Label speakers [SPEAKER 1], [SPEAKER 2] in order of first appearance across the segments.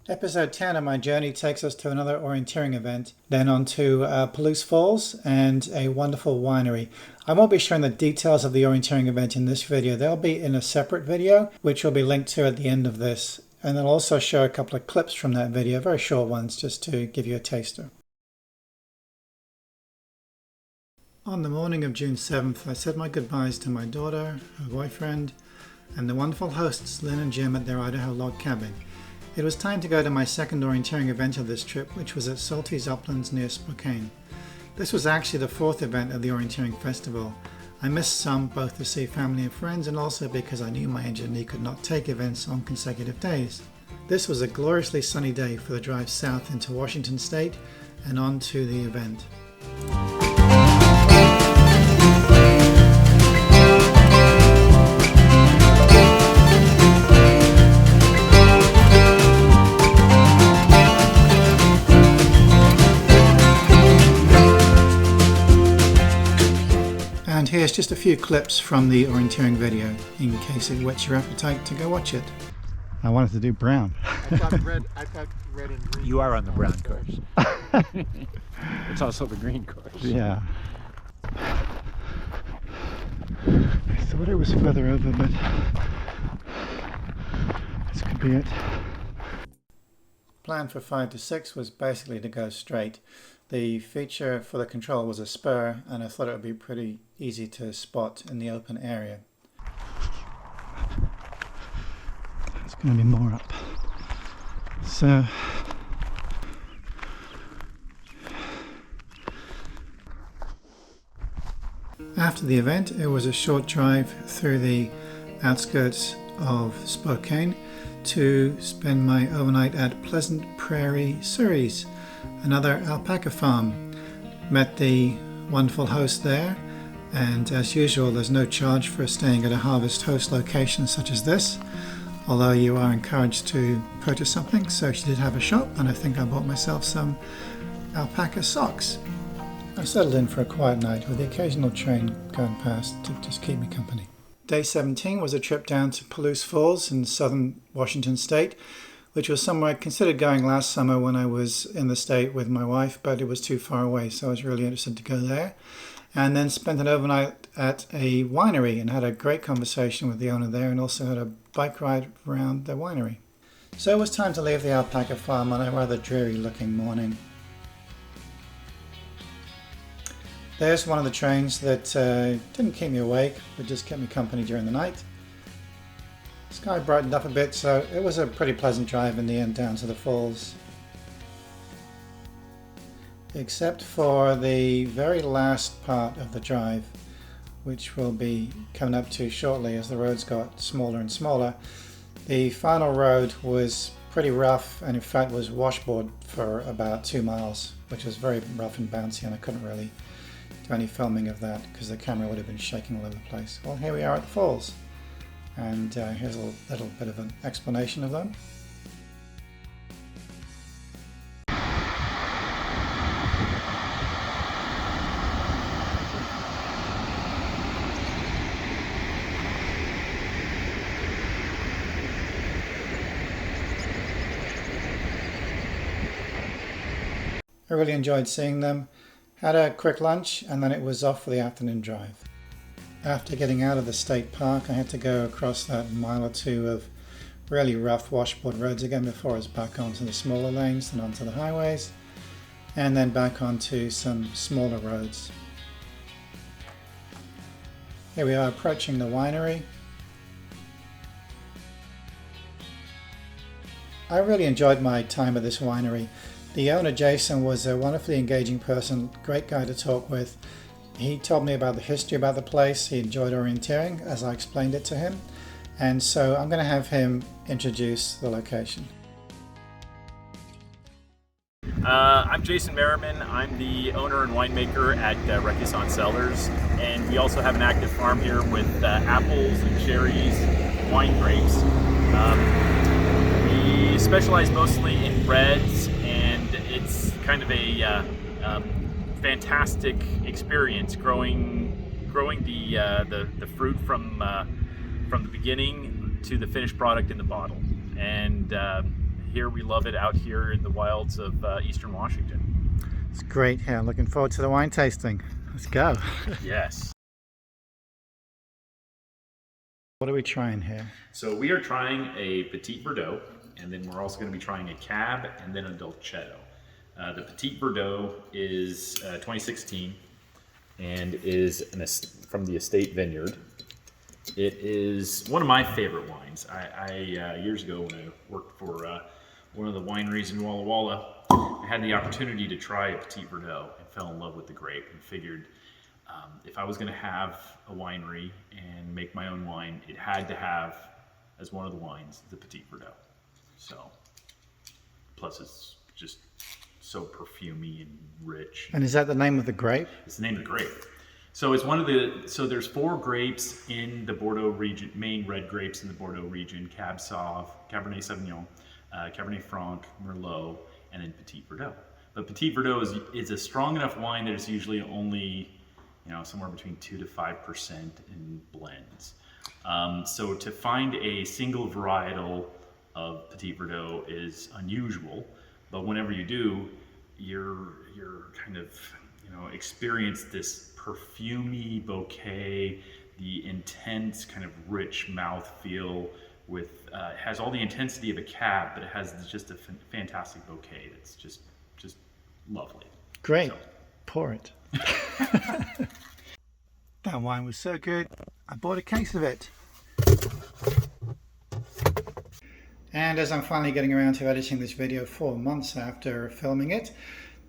[SPEAKER 1] Episode 10 of my journey takes us to another orienteering event, then on to Palouse Falls and a wonderful winery. I won't be showing the details of the orienteering event in this video. They'll be in a separate video, which will be linked to at the end of this. And I'll also show a couple of clips from that video, very short ones, just to give you a taster. On the morning of June 7th, I said my goodbyes to my daughter, her boyfriend, and the wonderful hosts Lynn and Jim at their Idaho log cabin. It was time to go to my second orienteering event of this trip, which was at Salty's Uplands near Spokane. This was actually the fourth event of the Orienteering Festival. I missed some, both to see family and friends, and also because I knew my engineer could not take events on consecutive days. This was a gloriously sunny day for the drive south into Washington State and on to the event. And here's just a few clips from the orienteering video, in case it whets your appetite to go watch it. I wanted to do brown.
[SPEAKER 2] I thought red and green.
[SPEAKER 3] You are on the brown course. It's also the green course.
[SPEAKER 1] Yeah. I thought it was further over, but this could be it. Plan for 5 to 6 was basically to go straight. The feature for the control was a spur, and I thought it would be pretty easy to spot in the open area. There's going to be more up. So after the event, it was a short drive through the outskirts of Spokane to spend my overnight at Pleasant Prairie, Surrey's, another alpaca farm. Met the wonderful host there, and as usual there's no charge for staying at a Harvest Host location such as this, although you are encouraged to purchase something. So she did have a shop, and I think I bought myself some alpaca socks. I settled in for a quiet night with the occasional train going past to just keep me company. Day 17 was a trip down to Palouse Falls in southern Washington State, which was somewhere I considered going last summer when I was in the state with my wife, but it was too far away, so I was really interested to go there. And then spent an overnight at a winery and had a great conversation with the owner there, and also had a bike ride around the winery. So it was time to leave the alpaca farm on a rather dreary looking morning. There's one of the trains that didn't keep me awake, but just kept me company during the night. The sky brightened up a bit, so it was a pretty pleasant drive in the end down to the falls. Except for the very last part of the drive, which we'll be coming up to shortly as the roads got smaller and smaller. The final road was pretty rough, and in fact was washboard for about 2 miles, which was very rough and bouncy, and I couldn't really do any filming of that because the camera would have been shaking all over the place. Well, here we are at the falls, and here's a little bit of an explanation of them. I really enjoyed seeing them. Had a quick lunch, and then it was off for the afternoon drive. After getting out of the state park, I had to go across that mile or two of really rough washboard roads again before I was back onto the smaller lanes and onto the highways, and then back onto some smaller roads. Here we are approaching the winery. I really enjoyed my time at this winery. The owner, Jason, was a wonderfully engaging person, great guy to talk with. He told me about the history about the place. He enjoyed orienteering as I explained it to him. And so I'm going to have him introduce the location.
[SPEAKER 4] I'm Jason Merriman. I'm the owner and winemaker at Requisant Cellars, and we also have an active farm here with apples and cherries, wine grapes. We specialize mostly in reds, and it's kind of a fantastic experience growing the fruit from the beginning to the finished product in the bottle. And here. We love it out here in the wilds of eastern Washington.
[SPEAKER 1] It's great here. I'm looking forward to the wine tasting. Let's go.
[SPEAKER 4] Yes.
[SPEAKER 1] What are we trying here?
[SPEAKER 4] So we are trying a Petit Verdot, and then we're also going to be trying a Cab and then a Dolcetto. The Petit Verdot is 2016 and is from the Estate Vineyard. It is one of my favorite wines. I years ago when I worked for one of the wineries in Walla Walla, I had the opportunity to try a Petit Verdot and fell in love with the grape and figured if I was going to have a winery and make my own wine, it had to have, as one of the wines, the Petit Verdot. So, plus it's just so perfumey and rich.
[SPEAKER 1] And is that the name of the grape?
[SPEAKER 4] It's the name of the grape. So it's one of the, so there's 4 grapes in the Bordeaux region, main red grapes in the Bordeaux region: Cab Sauv, Cabernet Sauvignon, Cabernet Franc, Merlot, and then Petit Verdot. But Petit Verdot is a strong enough wine that it's usually only, somewhere between 2 to 5% in blends. So to find a single varietal of Petit Verdot is unusual, but whenever you do, you're kind of, experience this perfumey bouquet, the intense kind of rich mouthfeel with, it has all the intensity of a Cab, but it has just a fantastic bouquet that's just lovely.
[SPEAKER 1] Great.
[SPEAKER 4] So.
[SPEAKER 1] Pour it. That wine was so good, I bought a case of it. And as I'm finally getting around to editing this video 4 months after filming it,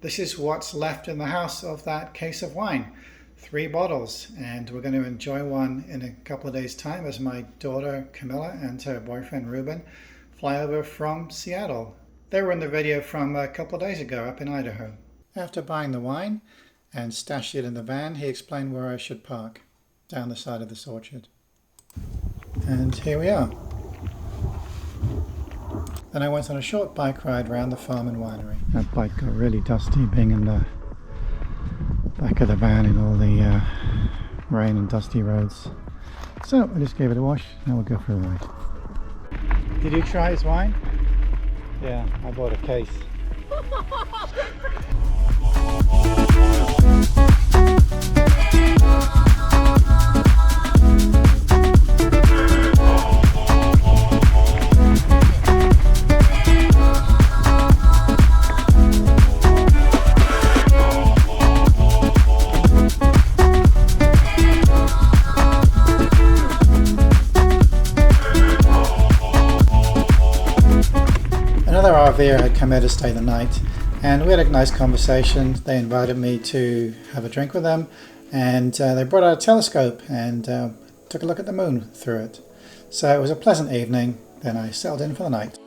[SPEAKER 1] this is what's left in the house of that case of wine. 3 bottles, and we're going to enjoy one in a couple of days' time as my daughter Camilla and her boyfriend Ruben fly over from Seattle. They were in the video from a couple of days ago up in Idaho. After buying the wine and stashed it in the van, he explained where I should park, down the side of this orchard. And here we are. Then I went on a short bike ride around the farm and winery. That bike got really dusty being in the back of the van in all the rain and dusty roads. So I just gave it a wash, now we'll go for a ride. Did you try his wine? Yeah, I bought a case. Another RVer had come here to stay the night, and we had a nice conversation. They invited me to have a drink with them, and they brought out a telescope and took a look at the moon through it. So it was a pleasant evening. Then I settled in for the night.